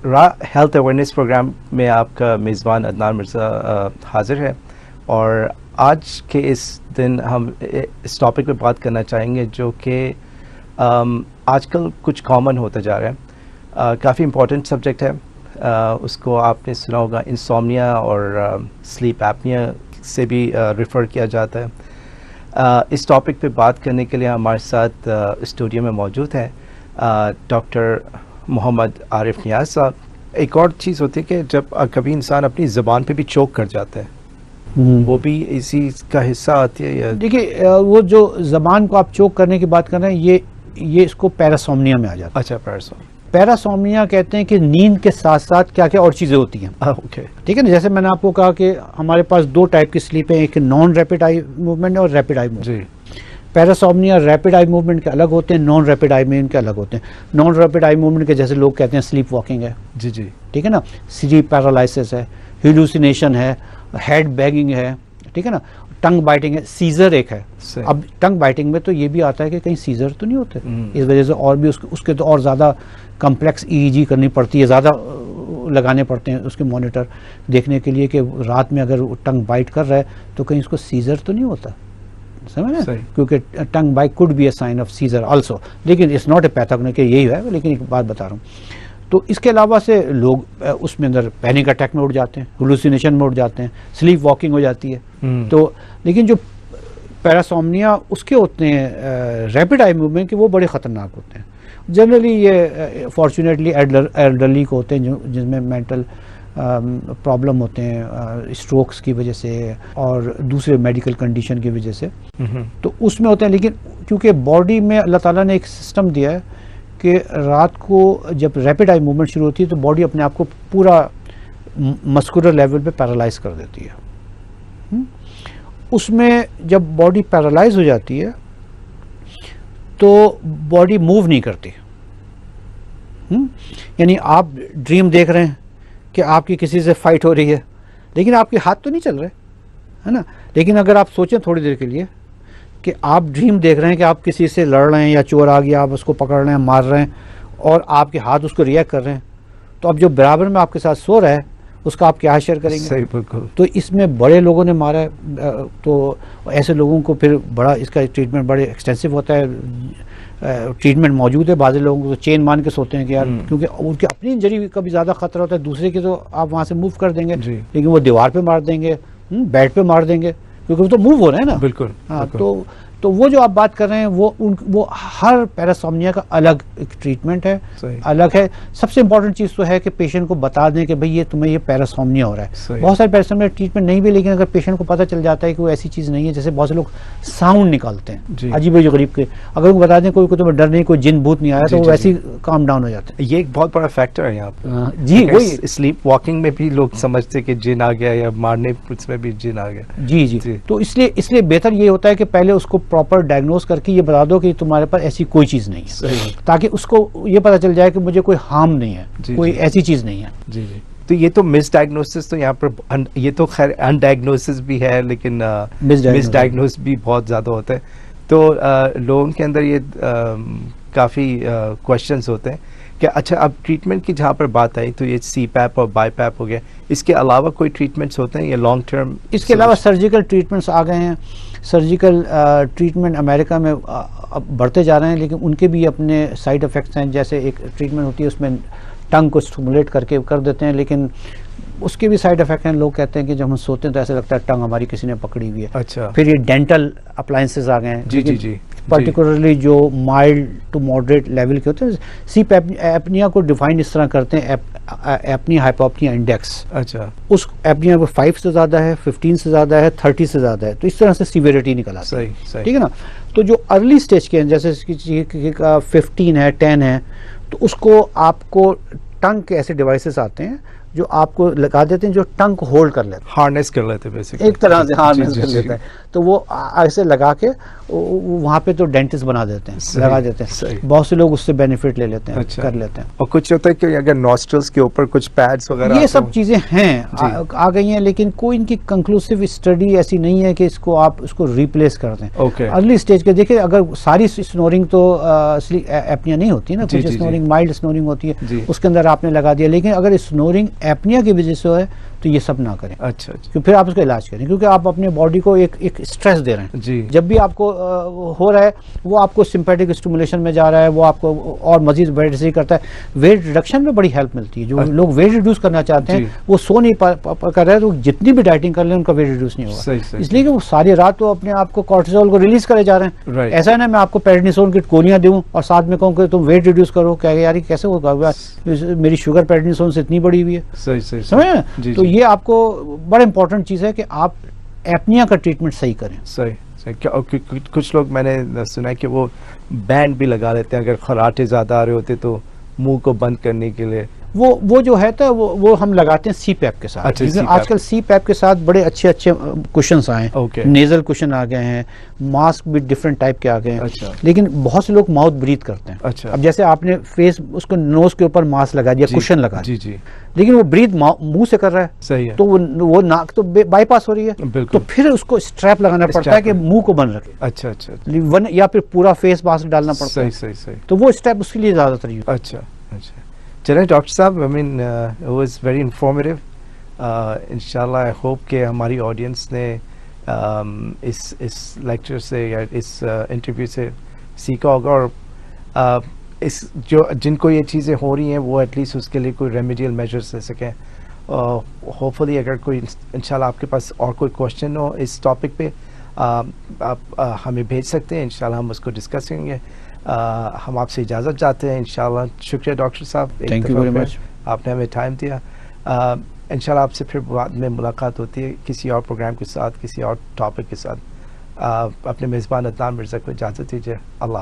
Health awareness programme में आपका मेज़बान अदनान मिर्ज़ा हाज़िर है और आज के इस दिन हम इस टॉपिक पे बात करना चाहेंगे जो कि आजकल कुछ कॉमन होता जा रहा है। काफ़ी इम्पोर्टेंट सब्जेक्ट है। उसको आपने सुना होगा, इंसोम्निया और स्लीप एपनिया से भी रेफ़र किया जाता है। इस टॉपिक पे बात करने के लिए हमारे साथ स्टूडियो में मौजूद हैं डॉक्टर मोहम्मद आरिफ नियाज़ साहब। एक और चीज़ होती है कि जब कभी इंसान अपनी ज़बान पे भी चोक कर जाता है, वो भी इसी का हिस्सा आती है या? देखिए, वो जो ज़बान को आप चोक करने की बात कर रहे हैं, ये इसको पैरासोम्निया में आ जाता है। अच्छा, पैरासोम्निया कहते हैं कि नींद के साथ साथ क्या क्या और चीज़ें होती हैं। ओके, ठीक है ना। जैसे मैंने आपको कहा कि हमारे पास दो टाइप की स्लीप है, एक नॉन रैपिड आई मूवमेंट और rapid eye movement. Parasomnia rapid eye movement के अलग होते हैं, नॉन रैपिड आई मूवमेंट के अलग होते हैं। नॉन रैपिड आई मूवमेंट के जैसे लोग कहते हैं स्लीप वॉकिंग है, जी, ठीक है ना, स्लीप पैरालिसिस है, हेलुसिनेशन है, हेड बैगिंग है, ठीक है ना, टंग बाइटिंग है, सीजर एक है। अब टंग बाइटिंग में तो ये भी आता है कि कहीं सीजर तो नहीं होते, इस वजह से और भी उसके तो और ज़्यादा कम्प्लेक्स ईईजी करनी पड़ती है, ज़्यादा लगाने पड़ते हैं उसके मॉनिटर देखने के लिए कि रात में अगर टंग बाइट कर रहा है तो कहीं उसको सीजर तो नहीं होता, समझ रहे हैं? क्योंकि tongue bite could be a sign of seizure also, लेकिन इट्स नॉट ए पैथोलॉजी कि यही है, लेकिन एक बात बता रहा हूँ। तो इसके अलावा से लोग उसमें अंदर पैनिक अटैक में उठ जाते हैं, हेलुसिनेशन में उठ जाते हैं, स्लीप वॉकिंग हो जाती है। तो लेकिन जो पैरासोम्निया उसके होते हैं रैपिड आई मूवमेंट के, वो बड़े ख़तरनाक होते हैं। जनरली ये फॉर्चुनेटली एल्डरली को होते हैं जिनमें मेंटल प्रॉब्लम होते हैं स्ट्रोक्स की वजह से और दूसरे मेडिकल कंडीशन की वजह से, तो उसमें होते हैं। लेकिन क्योंकि बॉडी में अल्लाह ताला ने एक सिस्टम दिया है कि रात को जब रैपिड आई मूवमेंट शुरू होती है तो बॉडी अपने आप को पूरा मस्कुलर लेवल पे पैरालाइज कर देती है। उसमें जब बॉडी पैरालाइज हो जाती है तो बॉडी मूव नहीं करती। यानी आप ड्रीम देख रहे हैं कि आपकी किसी से फाइट हो रही है, लेकिन आपके हाथ तो नहीं चल रहे, है ना। लेकिन अगर आप सोचें थोड़ी देर के लिए कि आप ड्रीम देख रहे हैं कि आप किसी से लड़ रहे हैं या चोर आ गया, आप उसको पकड़ रहे हैं, मार रहे हैं और आपके हाथ उसको रिएक्ट कर रहे हैं, तो अब जो बराबर में आपके साथ सो रहा है उसका आप क्या शेयर करेंगे? सही, बिल्कुल। तो इसमें बड़े लोगों ने मारा है, तो ऐसे लोगों को फिर बड़ा इसका ट्रीटमेंट बड़े एक्सटेंसिव होता है, ट्रीटमेंट मौजूद है। बाज़ लोगों को तो चेन मान के सोते हैं कि यार, क्योंकि उनकी अपनी इंजरी का भी ज़्यादा खतरा होता है, दूसरे की तो आप वहाँ से मूव कर देंगे, लेकिन वो दीवार पे मार देंगे, बेड पे मार देंगे, क्योंकि वो तो मूव हो रहे हैं ना। बिल्कुल, हाँ। तो वो जो आप बात कर रहे हैं वो हर पैरासोम्निया का अलग एक ट्रीटमेंट है, अलग है। सबसे इंपॉर्टेंट चीज़ तो है कि पेशेंट को बता दें कि भाई ये तुम्हें ये पैरासोम्निया हो रहा है। बहुत सारे पैरासोम्निया ट्रीटमेंट नहीं भी, लेकिन अगर पेशेंट को पता चल जाता है कि वो ऐसी चीज़ नहीं है, जैसे बहुत से लोग साउंड निकालते हैं अजीब गरीब के, अगर उनको बता दें कोई तुम्हें डर नहीं, कोई जिन भूत नहीं आया, तो वो वैसे ही काम डाउन हो जाता है। ये एक बहुत बड़ा फैक्टर है यहाँ पर। जी, वही स्लीप वॉकिंग में भी लोग समझते कि जिन आ गया या मारने में भी जिन आ गया। जी। तो इसलिए बेहतर ये होता है कि पहले उसको प्रॉपर डायग्नोस करके ये बता दो कि तुम्हारे पास ऐसी कोई चीज़ नहीं है, ताकि उसको ये पता चल जाए कि मुझे कोई हार्म नहीं है, कोई ऐसी चीज़ नहीं है। जी। तो ये तो मिस डायग्नोसिस तो यहाँ पर, ये तो खैर अनडायग्नोसिस भी है, लेकिन मिस डायग्नोस भी बहुत ज़्यादा होता है। तो लोगों के अंदर ये काफ़ी क्वेश्चंस होते हैं कि अच्छा, अब ट्रीटमेंट की जहाँ पर बात आई तो ये CPAP और BiPAP हो गया, इसके अलावा कोई ट्रीटमेंट्स होते हैं या लॉन्ग टर्म? इसके अलावा सर्जिकल ट्रीटमेंट्स आ गए हैं। सर्जिकल ट्रीटमेंट अमेरिका में अब बढ़ते जा रहे हैं, लेकिन उनके भी अपने साइड इफ़ेक्ट्स हैं। जैसे एक ट्रीटमेंट होती है उसमें टंग को स्टिमुलेट करके कर देते हैं, लेकिन उसके भी साइड इफेक्ट हैं। लोग कहते हैं कि जब हम सोते हैं तो ऐसा लगता है टंग हमारी किसी ने पकड़ी हुई है। अच्छा। फिर ये डेंटल अप्लायंसेस आ गए हैं। जी। पर्टिकुलरली जो माइल्ड टू मॉडरेट लेवल के होते हैं, स्लीप एपनिया को डिफाइन इस तरह करते हैं, एपनिया हाइपोप्निया इंडेक्स। अच्छा। उस एपनिया में 5 से ज़्यादा है, 15 से ज़्यादा है, 30 से ज़्यादा है, तो इस तरह से सीवियरिटी निकल आती है। सही। ठीक है ना। तो जो अर्ली स्टेज के हैं, जैसे 15 है, 10 है, तो उसको आपको टंग के ऐसे डिवाइसेस आते हैं जो आपको लगा देते हैं, जो टंग को होल्ड कर लेते हैं, हार्नेस कर लेते हैं बेसिकली, एक तरह से हार्नेस कर लेते हैं। तो वो ऐसे लगा के वहाँ पे तो डेंटिस्ट बना देते हैं, लगा देते हैं। बहुत से लोग उससे बेनिफिट ले लेते हैं, कर लेते हैं। और कुछ होता है कि अगर नॉस्ट्रल्स के ऊपर कुछ पैड्स वगैरह, ये सब चीजें हैं आ गई हैं, लेकिन कोई इनकी कंक्लूसिव स्टडी ऐसी नहीं है कि इसको आप उसको रिप्लेस कर दें। अर्ली स्टेज के देखिए, अगर सारी स्नोरिंग तो एपनिया नहीं होती ना, कुछ स्नोरिंग माइल्ड स्नोरिंग होती है, उसके अंदर आपने लगा दिया। लेकिन अगर स्नोरिंग एपनिया की वजह से है तो ये सब ना करें। अच्छा, क्योंकि फिर आप उसका इलाज करें, क्योंकि आप अपने बॉडी को एक स्ट्रेस दे रहे हैं जी। जब भी आपको हो रहा है, वो आपको सिंपैथिक स्टिमुलेशन में जा रहा है, वो आपको और मजीद वेट रिड्यूस करता है। वेट रिडक्शन में बड़ी हेल्प मिलती है। जो लोग वेट रिड्यूस करना चाहते हैं वो सो नहीं कर रहे हैं, तो जितनी भी डाइटिंग कर लें उनका वेट रिड्यूस नहीं होगा। इसलिए कि वो सारी रात तो अपने आप को कॉर्टिसोल को रिलीज करे जा रहे हैं। ऐसा है ना, मैं आपको प्रेडनिसोन की गोलियां दूं और साथ में कहूँ कि तुम वेट रिड्यूस करो, क्या यार कैसे होगा, मेरी शुगर प्रेडनिसोन से इतनी बड़ी हुई है, समझे? तो ये आपको बड़ा इंपॉर्टेंट चीज है कि आप एपनिया का ट्रीटमेंट सही करें। सही। कुछ लोग मैंने सुना है कि वो बैंड भी लगा लेते हैं अगर खराटे ज्यादा आ रहे होते तो मुंह को बंद करने के लिए। वो जो है तो वो हम लगाते हैं CPAP के साथ। अच्छा, आजकल CPAP के साथ बड़े अच्छे कुशन्स आए हैं, नेजल कुशन आ गए हैं, मास्क भी डिफरेंट टाइप के आ गए हैं। अच्छा। लेकिन बहुत से लोग माउथ ब्रीथ करते हैं। अच्छा। अब जैसे आपने फेस उसको नोज के ऊपर मास्क लगा दिया, कुशन लगा दिया, जी, लेकिन वो ब्रीथ मुंह से कर रहा है, सही है, तो वो नाक तो बाईपास हो रही है, तो फिर उसको स्ट्रैप लगाना पड़ता है कि मुंह को बंद रखे। अच्छा, या फिर पूरा फेस मास्क डालना पड़ता है। सही। तो वो स्टेप उसके लिए ज्यादातर यूज। अच्छा। चलें डॉक्टर साहब, I mean it was very informative. इंशाल्लाह आई होप कि हमारी ऑडियंस ने इस लेक्चर से या इस इंटरव्यू से सीखा होगा, और इस जिनको ये चीज़ें हो रही हैं वो एटलीस्ट उसके लिए कोई रेमेडियल मेजर्स ले सकें। होपफुली अगर कोई इंशाल्लाह आपके पास और कोई क्वेश्चन हो इस टॉपिक पे, आप हमें भेज सकते हैं, इंशाल्लाह हम उसको डिस्कस करेंगे। हम आपसे इजाज़त चाहते हैं इंशाल्लाह। शुक्रिया डॉक्टर साहब, थैंक यू वेरी मच, आपने हमें टाइम दिया। इंशाल्लाह आपसे फिर बाद में मुलाकात होती है किसी और प्रोग्राम के साथ, किसी और टॉपिक के साथ। अपने मेज़बान अदनान मिर्ज़ा को इजाज़त दीजिए। अल्लाह।